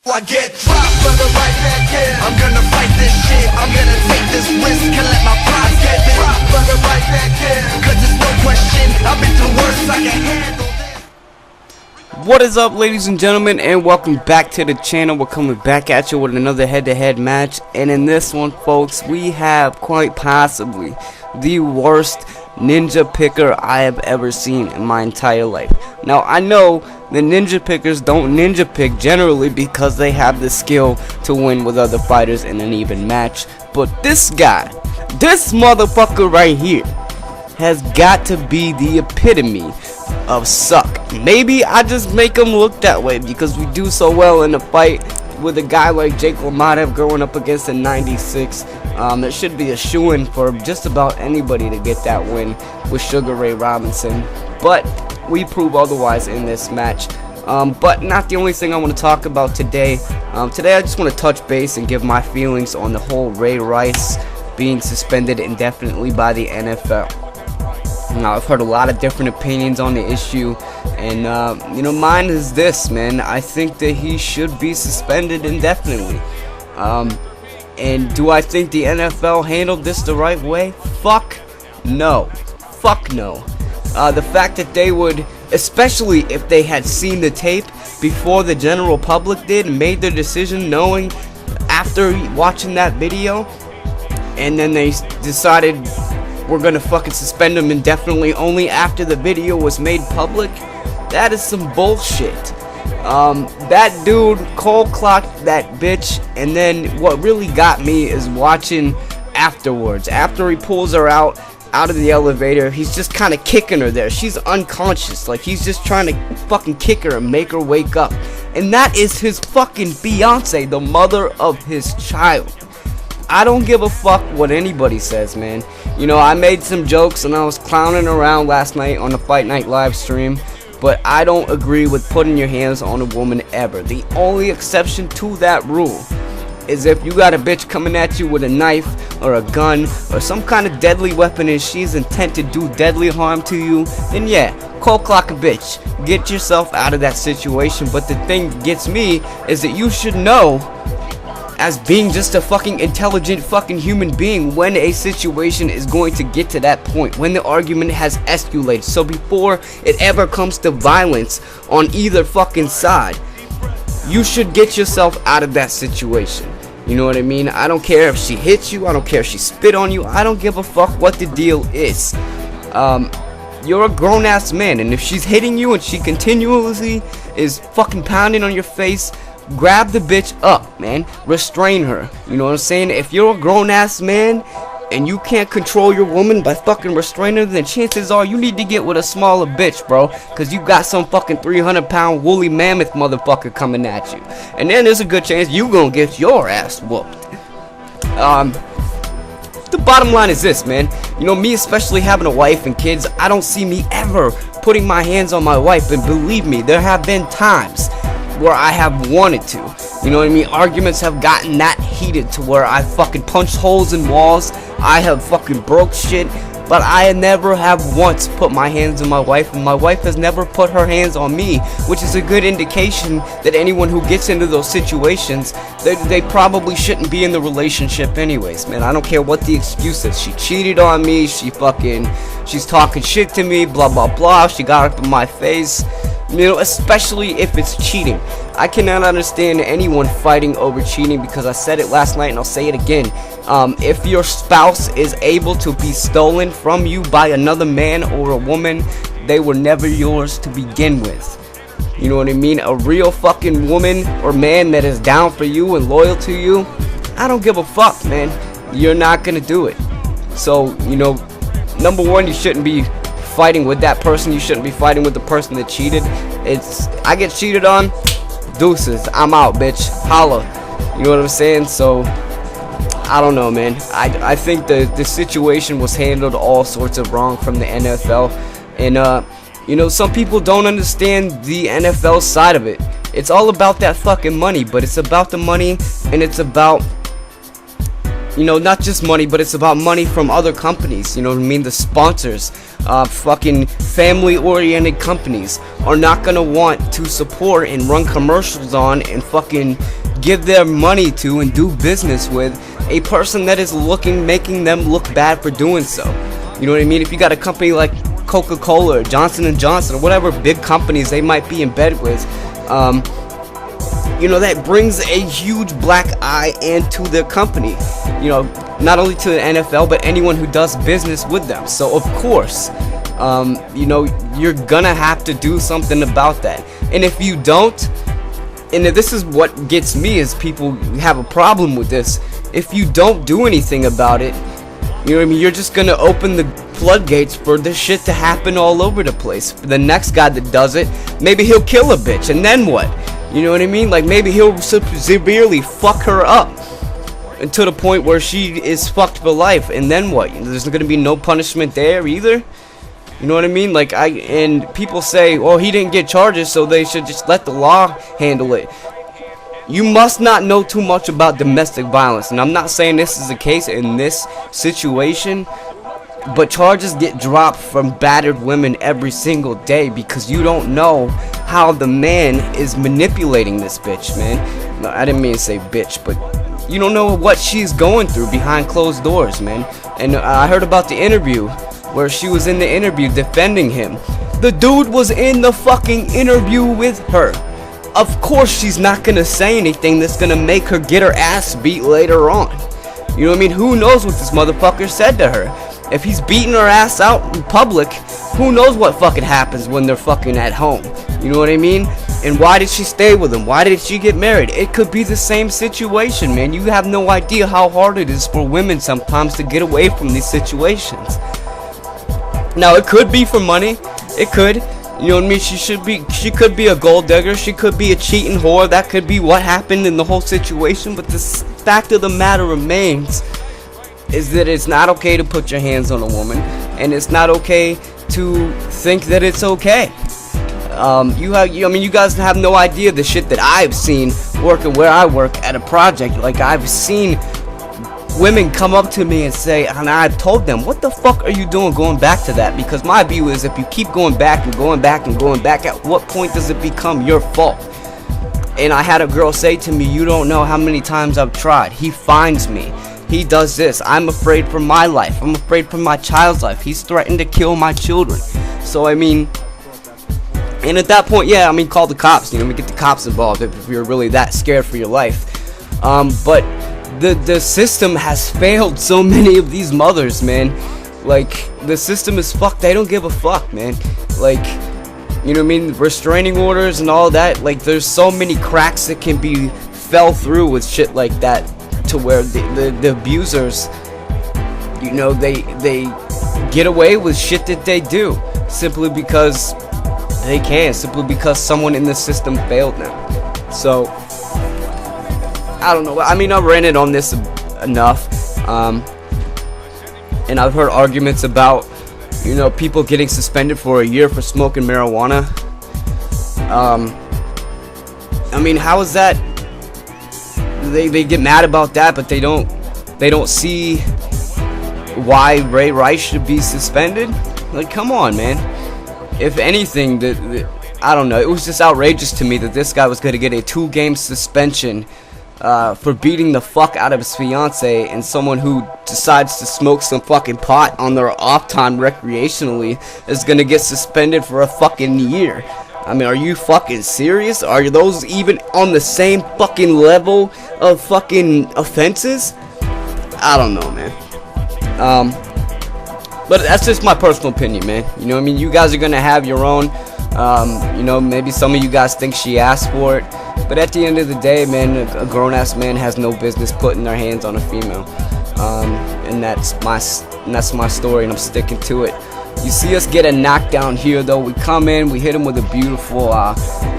I get dropped for the right back in. I'm gonna fight this shit. I'm gonna take this risk and let my pride get dropped for the right back in. Cause there's no question, I've been through worse, I can handle this. What is up, ladies and gentlemen, and welcome back to the channel. We're coming back at you with another head-to-head match, and in this one, folks, we have quite possibly the worst ninja picker I have ever seen in my entire life. Now, I know the ninja pickers don't ninja pick generally because they have the skill to win with other fighters in an even match, but this guy, this motherfucker right here, has got to be the epitome of suck. Maybe I just make him look that way because we do so well in a fight with a guy like Jake LaMotta going up against a 96. It should be a shoo-in for just about anybody to get that win with Sugar Ray Robinson, but we prove otherwise in this match. But not the only thing I want to talk about today. Today I just want to touch base and give my feelings on the whole Ray Rice being suspended indefinitely by the NFL. Now, I've heard a lot of different opinions on the issue, and mine is this, man. I think that he should be suspended indefinitely. And do I think the NFL handled this the right way? Fuck no. Fuck no. The fact that they would, especially if they had seen the tape before the general public did, and made their decision knowing after watching that video, and then they decided we're gonna fucking suspend him indefinitely only after the video was made public, that is some bullshit. That dude cold clocked that bitch, and then what really got me is watching afterwards. After he pulls her out of the elevator, he's just kind of kicking her there. She's unconscious, like he's just trying to fucking kick her and make her wake up. And that is his fucking fiance, the mother of his child. I don't give a fuck what anybody says, man. You know, I made some jokes and I was clowning around last night on the Fight Night live stream, but I don't agree with putting your hands on a woman ever. The only exception to that rule is if you got a bitch coming at you with a knife or a gun or some kind of deadly weapon and she's intent to do deadly harm to you, then yeah, cold clock a bitch. Get yourself out of that situation. But the thing that gets me is that you should know, as being just a fucking intelligent fucking human being, when a situation is going to get to that point, when the argument has escalated. So before it ever comes to violence on either fucking side, you should get yourself out of that situation. You know what I mean? I don't care if she hits you, I don't care if she spit on you, I don't give a fuck what the deal is. You're a grown-ass man, and if she's hitting you and she continuously is fucking pounding on your face, grab the bitch up, man. Restrain her. You know what I'm saying? If you're a grown-ass man and you can't control your woman by fucking restraining her, then chances are you need to get with a smaller bitch, bro. Because you got some fucking 300-pound woolly mammoth motherfucker coming at you. And then there's a good chance you gonna get your ass whooped. The bottom line is this, man. You know, me especially having a wife and kids, I don't see me ever putting my hands on my wife. And believe me, there have been times where I have wanted to. You know what I mean? Arguments have gotten that heated to where I fucking punched holes in walls. I have fucking broke shit. But I never have once put my hands on my wife, and my wife has never put her hands on me, which is a good indication that anyone who gets into those situations, they probably shouldn't be in the relationship anyways, man. I don't care what the excuse is. She cheated on me, she's talking shit to me, blah blah blah, she got up in my face. You know, especially if it's cheating. I cannot understand anyone fighting over cheating, because I said it last night and I'll say it again. If your spouse is able to be stolen from you by another man or a woman, they were never yours to begin with. You know what I mean? A real fucking woman or man that is down for you and loyal to you, I don't give a fuck, man. You're not gonna do it. So, you know, number one, you shouldn't be fighting with that person. You shouldn't be fighting with the person that cheated. I get cheated on, deuces, I'm out, bitch, holla. You know what I'm saying? So I don't know, man. I think the situation was handled all sorts of wrong from the NFL. And you know, some people don't understand the NFL side of it. It's all about that fucking money, but it's about the money, and it's about you know, not just money, but it's about money from other companies. You know what I mean? The sponsors, fucking family-oriented companies are not gonna want to support and run commercials on and fucking give their money to and do business with a person that is making them look bad for doing so. You know what I mean? If you got a company like Coca-Cola or Johnson & Johnson or whatever big companies they might be in bed with, you know, that brings a huge black eye into their company, you know, not only to the NFL but anyone who does business with them. So of course, you know, you're gonna have to do something about that. And if you don't, and this is what gets me, is people have a problem with this. If you don't do anything about it, you know what I mean, you're just gonna open the floodgates for this shit to happen all over the place. The next guy that does it, maybe he'll kill a bitch, and then what? You know what I mean? Like, maybe he'll severely fuck her up, and to the point where she is fucked for life, and then what? There's gonna be no punishment there either. You know what I mean? Like, and people say, oh, he didn't get charges, so they should just let the law handle it. You must not know too much about domestic violence, and I'm not saying this is the case in this situation, but charges get dropped from battered women every single day because you don't know how the man is manipulating this bitch, man. No, I didn't mean to say bitch, but you don't know what she's going through behind closed doors, man. And I heard about the interview where she was in the interview defending him. The dude was in the fucking interview with her. Of course she's not gonna say anything that's gonna make her get her ass beat later on. You know what I mean? Who knows what this motherfucker said to her? If he's beating her ass out in public, who knows what fucking happens when they're fucking at home? You know what I mean? And why did she stay with him? Why did she get married? It could be the same situation, man. You have no idea how hard it is for women sometimes to get away from these situations. Now, it could be for money. It could. You know what I mean? She could be a gold digger. She could be a cheating whore. That could be what happened in the whole situation. But the fact of the matter remains is that it's not okay to put your hands on a woman, and it's not okay to think that it's okay. You guys have no idea the shit that I've seen working where I work at a project. Like, I've seen women come up to me and say, and I've told them, what the fuck are you doing going back to that? Because my view is, if you keep going back and going back and going back, at what point does it become your fault? And I had a girl say to me, you don't know how many times I've tried. He finds me. He does this. I'm afraid for my life. I'm afraid for my child's life. He's threatened to kill my children. So, I mean, and at that point, yeah, I mean, call the cops. You know, get the cops involved if you're really that scared for your life. But the system has failed so many of these mothers, man. Like, the system is fucked. They don't give a fuck, man. Like, you know what I mean? Restraining orders and all that. Like, there's so many cracks that can be fell through with shit like that, to where the abusers, you know, they get away with shit that they do simply because they can, simply because someone in the system failed them. So, I don't know. I mean, I've ranted on this enough, and I've heard arguments about, you know, people getting suspended for a year for smoking marijuana. I mean, how is that? They get mad about that, but they don't see why Ray Rice should be suspended. Like, come on, man. If anything, I don't know. It was just outrageous to me that this guy was going to get a 2-game suspension for beating the fuck out of his fiance, and someone who decides to smoke some fucking pot on their off time recreationally is going to get suspended for a fucking year. I mean, are you fucking serious? Are those even on the same fucking level of fucking offenses? I don't know, man. But that's just my personal opinion, man. You know what I mean? You guys are gonna have your own. You know, maybe some of you guys think she asked for it, but at the end of the day, man, a grown-ass man has no business putting their hands on a female. And that's my story, and I'm sticking to it. You see us get a knockdown here, though. We come in, we hit him with a beautiful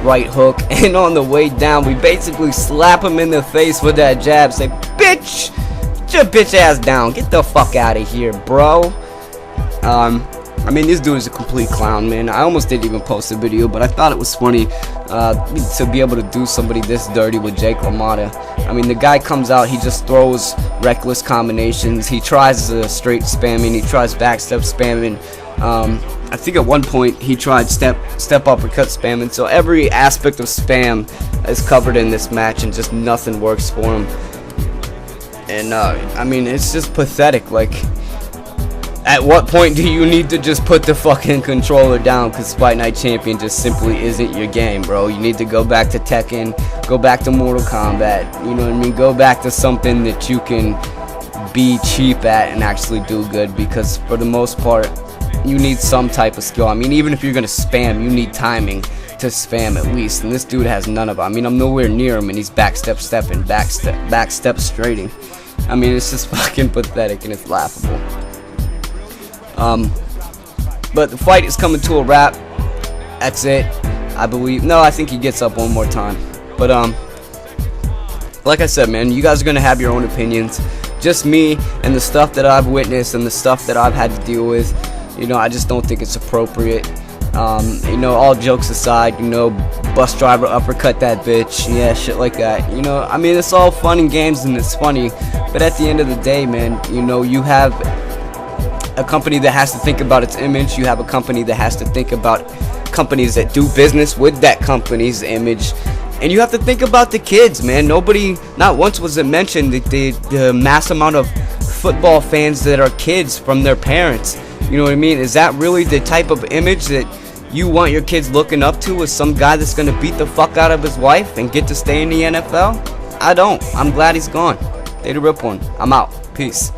right hook, and on the way down, we basically slap him in the face with that jab. Say, bitch, get your bitch ass down. Get the fuck out of here, bro. I mean, this dude is a complete clown, man. I almost didn't even post a video, but I thought it was funny to be able to do somebody this dirty with Jake LaMotta. I mean, the guy comes out, he just throws reckless combinations. He tries straight spamming, he tries backstep spamming. I think at one point he tried step uppercut spamming. So every aspect of spam is covered in this match, and just nothing works for him. And I mean, it's just pathetic. Like, at what point do you need to just put the fucking controller down? Because Fight Night Champion just simply isn't your game, bro. You need to go back to Tekken, go back to Mortal Kombat, you know what I mean? Go back to something that you can be cheap at and actually do good, because for the most part, you need some type of skill. I mean, even if you're going to spam, you need timing to spam at least, and this dude has none of it. I mean, I'm nowhere near him, and he's backstep straighting. I mean, it's just fucking pathetic, and it's laughable. But the fight is coming to a wrap. That's it, I believe. No, I think he gets up one more time. But like I said, man, you guys are gonna have your own opinions. Just me and the stuff that I've witnessed and the stuff that I've had to deal with. You know, I just don't think it's appropriate. You know, all jokes aside, you know, bus driver uppercut that bitch, yeah, shit like that. You know, I mean, it's all fun and games and it's funny, but at the end of the day, man, you know, you have a company that has to think about its image. You have a company that has to think about companies that do business with that company's image. And you have to think about the kids, man. Nobody, not once was it mentioned that the mass amount of football fans that are kids from their parents. You know what I mean? Is that really the type of image that you want your kids looking up to, as some guy that's going to beat the fuck out of his wife and get to stay in the NFL? I don't. I'm glad he's gone. They the rip one. I'm out. Peace.